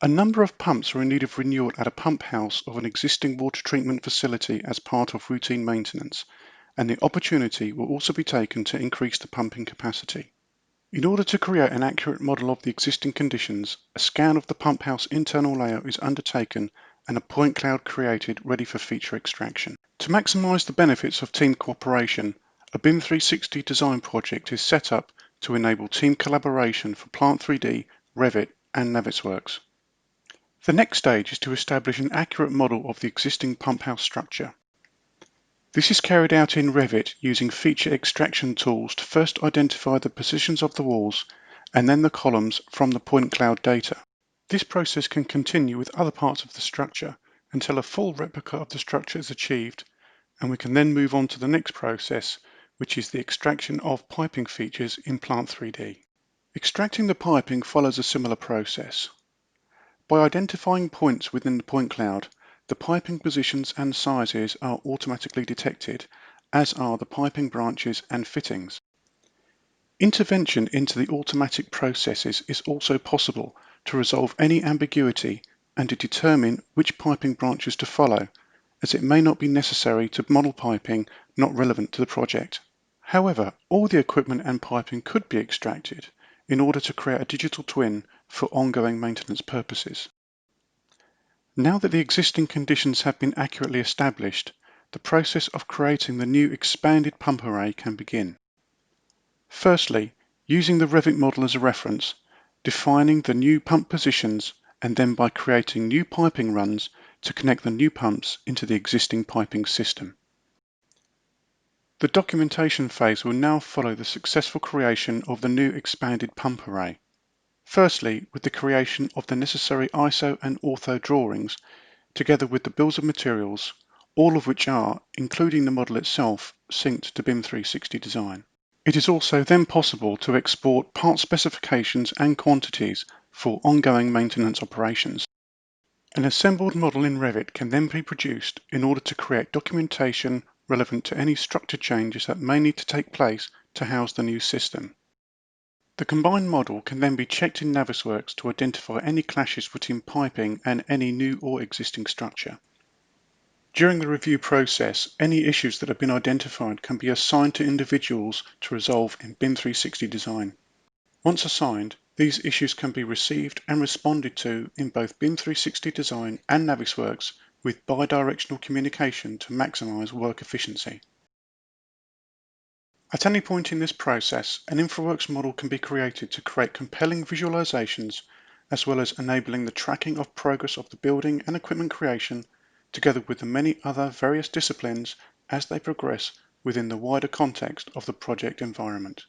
A number of pumps are in need of renewal at a pump house of an existing water treatment facility as part of routine maintenance, and the opportunity will also be taken to increase the pumping capacity. In order to create an accurate model of the existing conditions, a scan of the pump house internal layout is undertaken and a point cloud created ready for feature extraction. To maximise the benefits of team cooperation, a BIM 360 design project is set up to enable team collaboration for Plant 3D, Revit and Navisworks. The next stage is to establish an accurate model of the existing pump house structure. This is carried out in Revit using feature extraction tools to first identify the positions of the walls and then the columns from the point cloud data. This process can continue with other parts of the structure until a full replica of the structure is achieved, and we can then move on to the next process, which is the extraction of piping features in Plant 3D. Extracting the piping follows a similar process. By identifying points within the point cloud, the piping positions and sizes are automatically detected, as are the piping branches and fittings. Intervention into the automatic processes is also possible to resolve any ambiguity and to determine which piping branches to follow, as it may not be necessary to model piping not relevant to the project. However, all the equipment and piping could be extracted in order to create a digital twin for ongoing maintenance purposes. Now that the existing conditions have been accurately established, the process of creating the new expanded pump array can begin. Firstly, using the Revit model as a reference, defining the new pump positions, and then by creating new piping runs to connect the new pumps into the existing piping system. The documentation phase will now follow the successful creation of the new expanded pump array. Firstly, with the creation of the necessary ISO and ortho drawings, together with the bills of materials, all of which are, including the model itself, synced to BIM 360 Design. It is also then possible to export part specifications and quantities for ongoing maintenance operations. An assembled model in Revit can then be produced in order to create documentation relevant to any structure changes that may need to take place to house the new system. The combined model can then be checked in Navisworks to identify any clashes between piping and any new or existing structure. During the review process, any issues that have been identified can be assigned to individuals to resolve in BIM 360 Design. Once assigned, these issues can be received and responded to in both BIM 360 Design and Navisworks with bidirectional communication to maximize work efficiency. At any point in this process, an InfraWorks model can be created to create compelling visualizations, as well as enabling the tracking of progress of the building and equipment creation, together with the many other various disciplines as they progress within the wider context of the project environment.